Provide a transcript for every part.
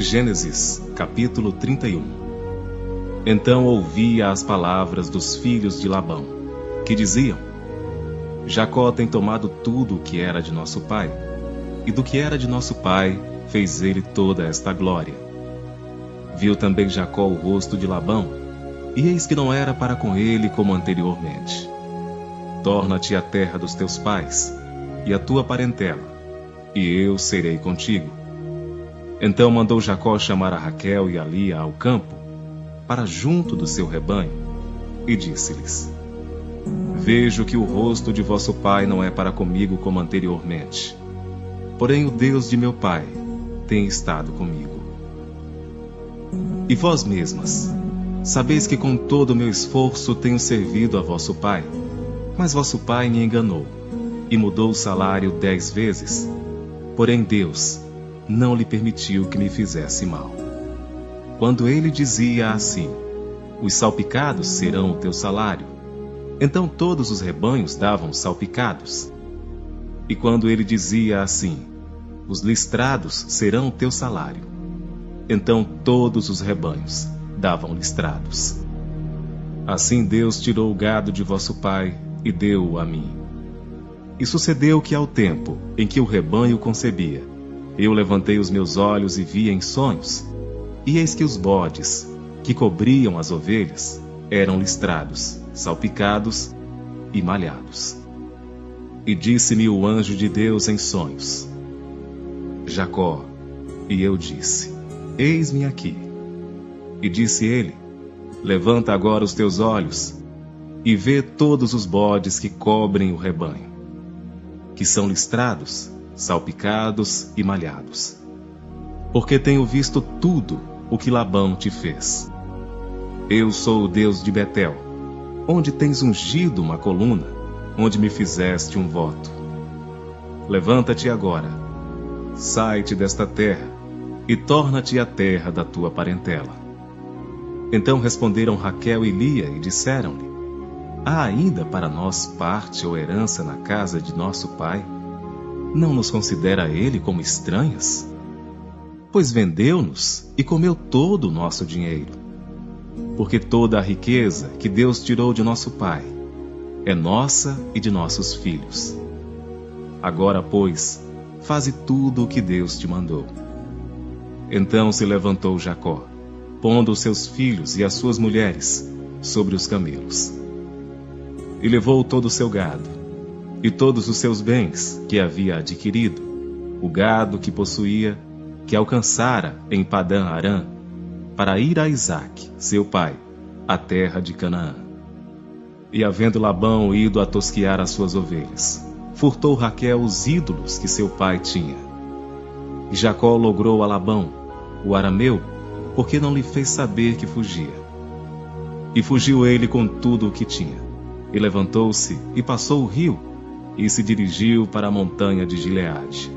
Gênesis, capítulo 31. Então ouvi as palavras dos filhos de Labão, que diziam: Jacó tem tomado tudo o que era de nosso pai, e do que era de nosso pai fez ele toda esta glória. Viu também Jacó o rosto de Labão, e eis que não era para com ele como anteriormente. Torna-te à terra dos teus pais, e à tua parentela, e eu serei contigo. Então mandou Jacó chamar a Raquel e a Lia ao campo, para junto do seu rebanho, e disse-lhes: Vejo que o rosto de vosso pai não é para comigo como anteriormente, porém o Deus de meu pai tem estado comigo. E vós mesmas, sabeis que com todo o meu esforço tenho servido a vosso pai, mas vosso pai me enganou, e mudou o salário 10 vezes, porém Deus não lhe permitiu que me fizesse mal. Quando ele dizia assim: Os salpicados serão o teu salário, então todos os rebanhos davam salpicados. E quando ele dizia assim: Os listrados serão o teu salário, então todos os rebanhos davam listrados. Assim Deus tirou o gado de vosso pai e deu-o a mim. E sucedeu que ao tempo em que o rebanho concebia, eu levantei os meus olhos e vi em sonhos, e eis que os bodes, que cobriam as ovelhas, eram listrados, salpicados e malhados. E disse-me o anjo de Deus em sonhos: Jacó. E eu disse: Eis-me aqui. E disse ele: Levanta agora os teus olhos, e vê todos os bodes que cobrem o rebanho, que são listrados, salpicados e malhados. Porque tenho visto tudo o que Labão te fez. Eu sou o Deus de Betel, onde tens ungido uma coluna, onde me fizeste um voto. Levanta-te agora, sai-te desta terra, e torna-te à terra da tua parentela. Então responderam Raquel e Lia e disseram-lhe: Há ainda para nós parte ou herança na casa de nosso pai? Não nos considera ele como estranhas? Pois vendeu-nos e comeu todo o nosso dinheiro. Porque toda a riqueza que Deus tirou de nosso pai é nossa e de nossos filhos. Agora, pois, faze tudo o que Deus te mandou. Então se levantou Jacó, pondo os seus filhos e as suas mulheres sobre os camelos. E levou todo o seu gado, e todos os seus bens que havia adquirido, o gado que possuía, que alcançara em Padã Arã, para ir a Isaque, seu pai, à terra de Canaã. E havendo Labão ido a tosquiar as suas ovelhas, furtou Raquel os ídolos que seu pai tinha. E Jacó logrou a Labão, o arameu, porque não lhe fez saber que fugia. E fugiu ele com tudo o que tinha, e levantou-se e passou o rio, e se dirigiu para a montanha de Gileade.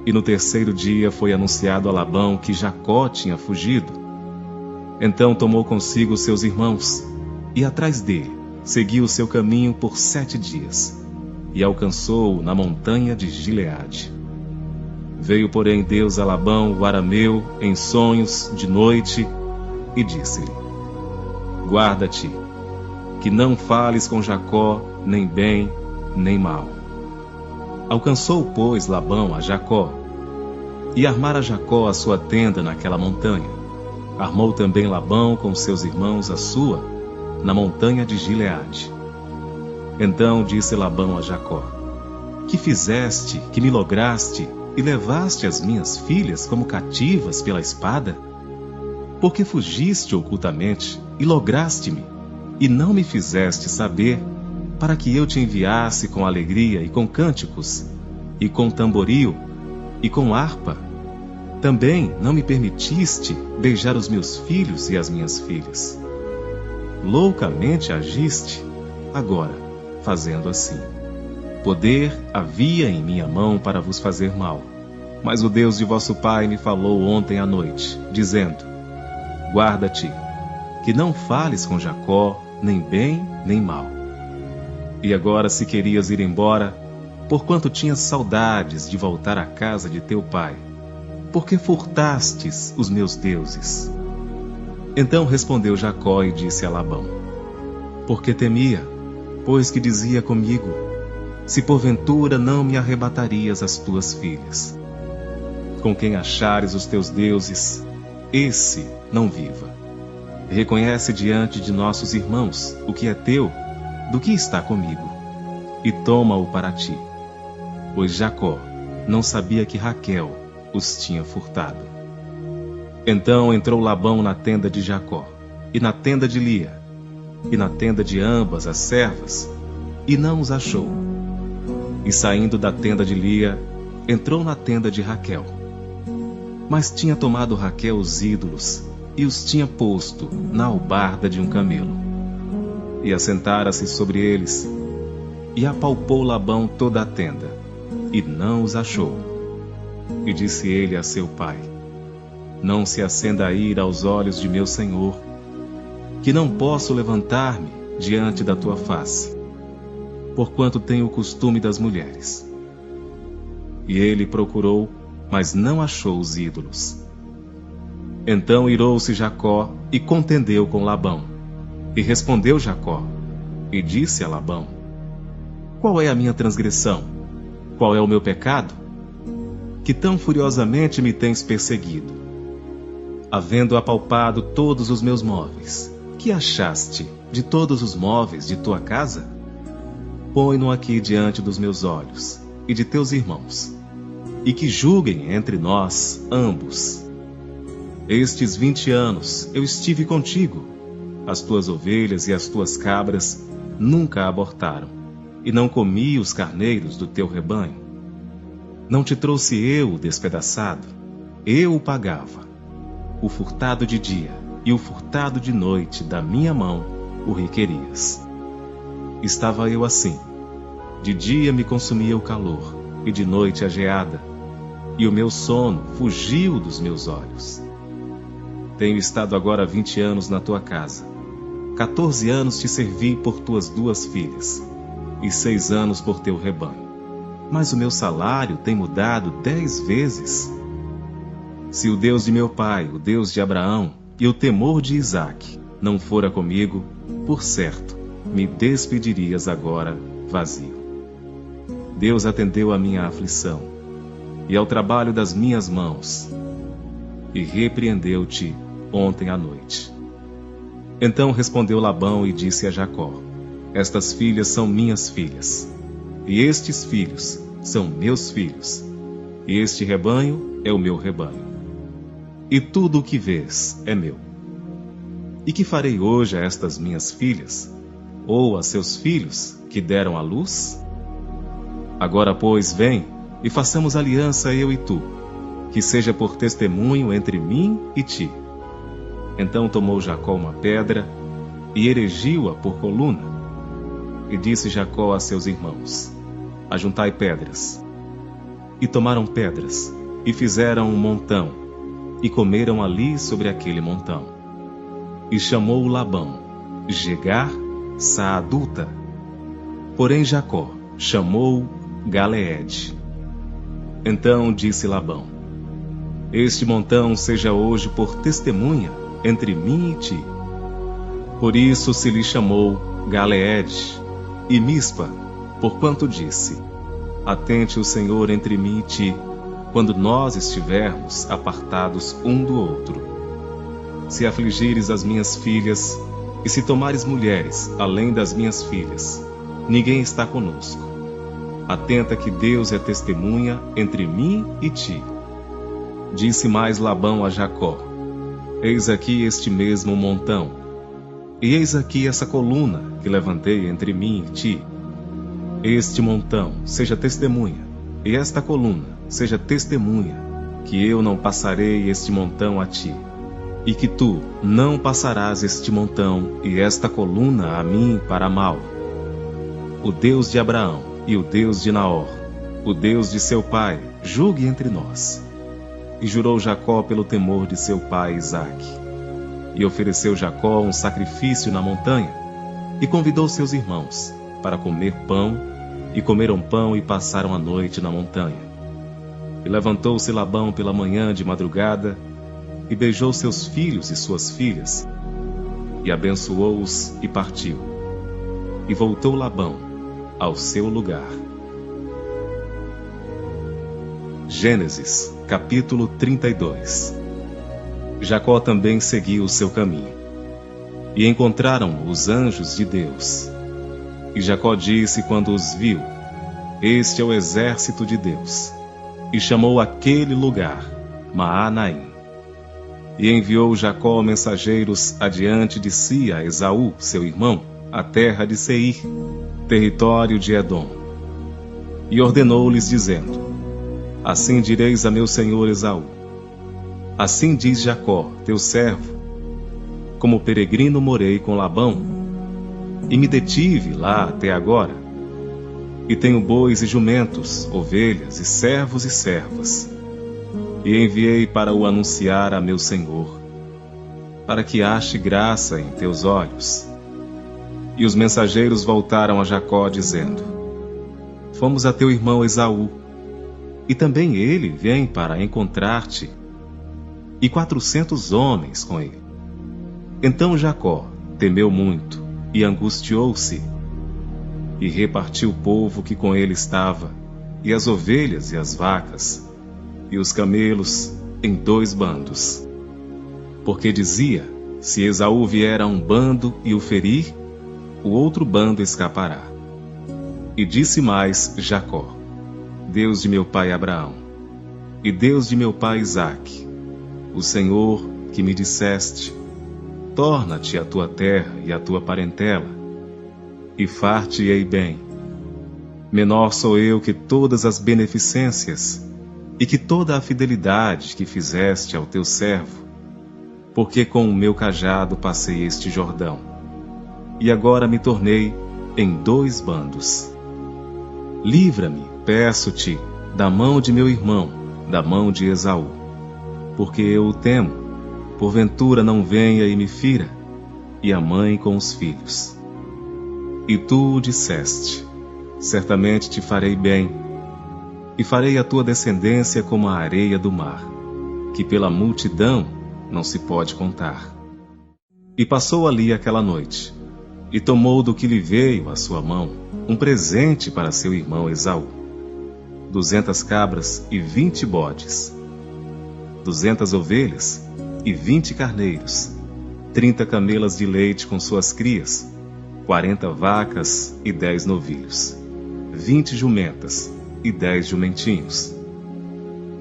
E no terceiro dia foi anunciado a Labão que Jacó tinha fugido. Então tomou consigo seus irmãos, e atrás dele seguiu o seu caminho por 7 dias, e alcançou-o na montanha de Gileade. Veio, porém, Deus a Labão, o arameu, em sonhos de noite, e disse-lhe: Guarda-te, que não fales com Jacó, nem bem, nem mal. Alcançou, pois, Labão a Jacó, e armara Jacó a sua tenda naquela montanha. Armou também Labão com seus irmãos a sua, na montanha de Gileade. Então disse Labão a Jacó: Que fizeste, que me lograste, e levaste as minhas filhas como cativas pela espada? Porque fugiste ocultamente, e lograste-me, e não me fizeste saber, para que eu te enviasse com alegria e com cânticos, e com tamboril, e com harpa. Também não me permitiste beijar os meus filhos e as minhas filhas. Loucamente agiste, agora, fazendo assim. Poder havia em minha mão para vos fazer mal, mas o Deus de vosso pai me falou ontem à noite, dizendo: Guarda-te, que não fales com Jacó, nem bem, nem mal. E agora, se querias ir embora, porquanto tinhas saudades de voltar à casa de teu pai, por que furtastes os meus deuses? Então respondeu Jacó e disse a Labão: porque temia, pois que dizia comigo: se porventura não me arrebatarias as tuas filhas. Com quem achares os teus deuses, esse não viva. Reconhece diante de nossos irmãos o que é teu, do que está comigo, e toma-o para ti. Pois Jacó não sabia que Raquel os tinha furtado. Então entrou Labão na tenda de Jacó, e na tenda de Lia, e na tenda de ambas as servas, e não os achou. E saindo da tenda de Lia, entrou na tenda de Raquel. Mas tinha tomado Raquel os ídolos, e os tinha posto na albarda de um camelo. E assentara-se sobre eles, e apalpou Labão toda a tenda, e não os achou. E disse ele a seu pai: não se acenda a ira aos olhos de meu senhor, que não posso levantar-me diante da tua face, porquanto tenho o costume das mulheres. E ele procurou, mas não achou os ídolos. Então irou-se Jacó e contendeu com Labão. E respondeu Jacó, e disse a Labão: qual é a minha transgressão? Qual é o meu pecado? Que tão furiosamente me tens perseguido? Havendo apalpado todos os meus móveis, que achaste de todos os móveis de tua casa? Põe-no aqui diante dos meus olhos e de teus irmãos, e que julguem entre nós ambos. Estes 20 anos eu estive contigo, as tuas ovelhas e as tuas cabras nunca abortaram, e não comi os carneiros do teu rebanho. Não te trouxe eu o despedaçado, eu o pagava. O furtado de dia e o furtado de noite da minha mão o requerias. Estava eu assim, de dia me consumia o calor, e de noite a geada, e o meu sono fugiu dos meus olhos. Tenho estado agora 20 anos na tua casa. 14 anos te servi por tuas 2 filhas, e 6 anos por teu rebanho. Mas o meu salário tem mudado 10 vezes. Se o Deus de meu pai, o Deus de Abraão, e o temor de Isaque não fora comigo, por certo, me despedirias agora vazio. Deus atendeu à minha aflição, e ao trabalho das minhas mãos, e repreendeu-te ontem à noite. Então respondeu Labão e disse a Jacó: estas filhas são minhas filhas, e estes filhos são meus filhos, e este rebanho é o meu rebanho. E tudo o que vês é meu. E que farei hoje a estas minhas filhas, ou a seus filhos que deram à luz? Agora, pois, vem, e façamos aliança eu e tu, que seja por testemunho entre mim e ti. Então tomou Jacó uma pedra, e erigiu-a por coluna. E disse Jacó a seus irmãos: ajuntai pedras. E tomaram pedras, e fizeram um montão, e comeram ali sobre aquele montão. E chamou Labão Jegar Saaduta. Porém Jacó chamou Galeede. Então disse Labão: este montão seja hoje por testemunha entre mim e ti. Por isso se lhe chamou Galeede, e Mispa, porquanto disse: atente o Senhor entre mim e ti, quando nós estivermos apartados um do outro. Se afligires as minhas filhas, e se tomares mulheres além das minhas filhas, ninguém está conosco. Atenta que Deus é testemunha entre mim e ti. Disse mais Labão a Jacó: eis aqui este mesmo montão, e eis aqui essa coluna que levantei entre mim e ti. Este montão seja testemunha, e esta coluna seja testemunha, que eu não passarei este montão a ti, e que tu não passarás este montão e esta coluna a mim para mal. O Deus de Abraão e o Deus de Naor, o Deus de seu pai, julgue entre nós. E jurou Jacó pelo temor de seu pai Isaque. E ofereceu Jacó um sacrifício na montanha, e convidou seus irmãos para comer pão, e comeram pão e passaram a noite na montanha. E levantou-se Labão pela manhã de madrugada, e beijou seus filhos e suas filhas, e abençoou-os e partiu. E voltou Labão ao seu lugar. Gênesis, capítulo 32. Jacó também seguiu o seu caminho. E encontraram os anjos de Deus. E Jacó disse quando os viu: Este é o exército de Deus. E chamou aquele lugar Maanaim. E enviou Jacó mensageiros adiante de si a Esaú, seu irmão, à terra de Seir, território de Edom. E ordenou-lhes, dizendo: Assim direis a meu senhor Esaú: Assim diz Jacó, teu servo: Como peregrino morei com Labão, e me detive lá até agora. E tenho bois e jumentos, ovelhas e servos e servas. E enviei para o anunciar a meu senhor, para que ache graça em teus olhos. E os mensageiros voltaram a Jacó, dizendo: Fomos a teu irmão Esaú, e também ele vem para encontrar-te, e 400 homens com ele. Então Jacó temeu muito e angustiou-se, e repartiu o povo que com ele estava, e as ovelhas e as vacas, e os camelos em 2 bandos. Porque dizia: Se Esaú vier a um bando e o ferir, o outro bando escapará. E disse mais Jacó: Deus de meu pai Abraão, e Deus de meu pai Isaque, o Senhor que me disseste: Torna-te a tua terra e a tua parentela, e far-te-ei bem. Menor sou eu que todas as beneficências, e que toda a fidelidade que fizeste ao teu servo, porque com o meu cajado passei este Jordão, e agora me tornei em 2 bandos. Livra-me, peço-te, da mão de meu irmão, da mão de Esaú, porque eu o temo, porventura não venha e me fira, e a mãe com os filhos. E tu o disseste: Certamente te farei bem, e farei a tua descendência como a areia do mar, que pela multidão não se pode contar. E passou ali aquela noite, e tomou do que lhe veio à sua mão um presente para seu irmão Esaú: 200 cabras e 20 bodes, 200 ovelhas e 20 carneiros, 30 camelas de leite com suas crias, 40 vacas e 10 novilhos, 20 jumentas e 10 jumentinhos.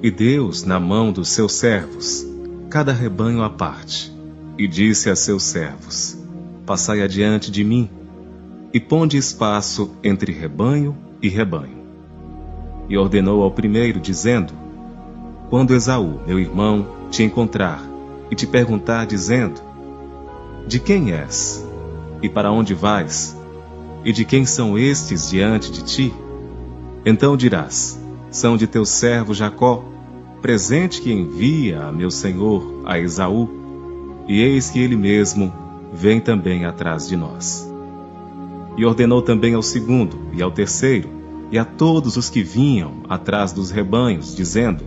E Deus na mão dos seus servos, cada rebanho à parte, e disse a seus servos: Passai adiante de mim, e ponde espaço entre rebanho e rebanho. E ordenou ao primeiro, dizendo: Quando Esaú, meu irmão, te encontrar, e te perguntar, dizendo: De quem és? E para onde vais? E de quem são estes diante de ti? Então dirás: São de teu servo Jacó, presente que envia a meu senhor, a Esaú, e eis que ele mesmo vem também atrás de nós. E ordenou também ao segundo e ao terceiro, e a todos os que vinham atrás dos rebanhos, dizendo: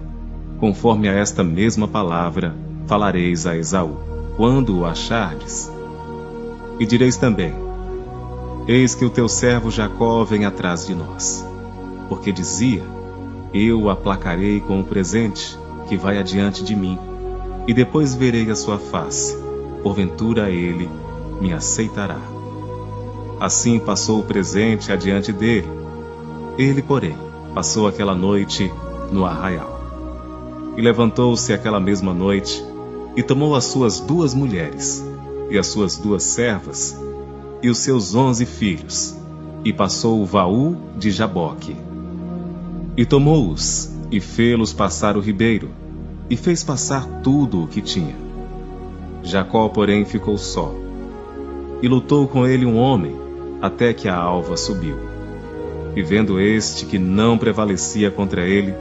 Conforme a esta mesma palavra falareis a Esaú, quando o achardes. E direis também: Eis que o teu servo Jacó vem atrás de nós. Porque dizia: Eu o aplacarei com o presente que vai adiante de mim, e depois verei a sua face, porventura ele me aceitará. Assim passou o presente adiante dele. Ele, porém, passou aquela noite no arraial. E levantou-se aquela mesma noite, e tomou as suas 2 mulheres, e as suas 2 servas, e os seus 11 filhos, e passou o Vaú de Jaboque. E tomou-os, e fê-los passar o ribeiro, e fez passar tudo o que tinha. Jacó, porém, ficou só, e lutou com ele um homem, até que a alva subiu. E vendo este que não prevalecia contra ele,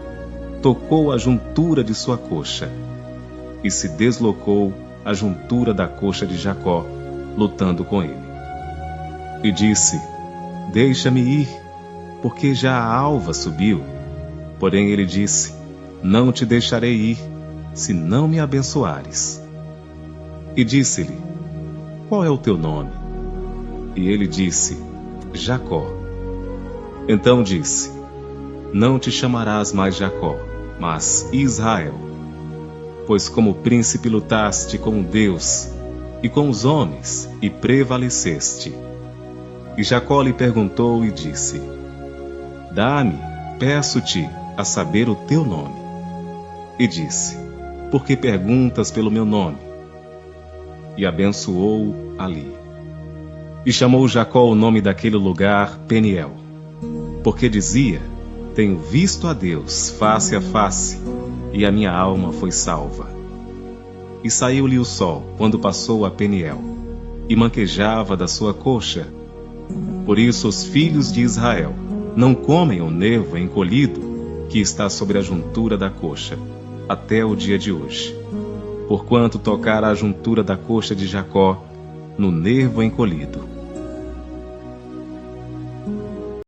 tocou a juntura de sua coxa, e se deslocou a juntura da coxa de Jacó, lutando com ele. E disse: Deixa-me ir, porque já a alva subiu. Porém ele disse: não te deixarei ir, se não me abençoares. E disse-lhe: Qual é o teu nome? E ele disse: Jacó. Então disse: Não te chamarás mais Jacó, mas Israel, pois como príncipe lutaste com Deus e com os homens, e prevaleceste. E Jacó lhe perguntou e disse: Dá-me, peço-te, a saber o teu nome. E disse: Por que perguntas pelo meu nome? E abençoou ali. E chamou Jacó o nome daquele lugar Peniel, porque dizia: Tenho visto a Deus face a face, e a minha alma foi salva. E saiu-lhe o sol quando passou a Peniel, e manquejava da sua coxa. Por isso os filhos de Israel não comem o nervo encolhido que está sobre a juntura da coxa, até o dia de hoje. Porquanto tocara a juntura da coxa de Jacó no nervo encolhido.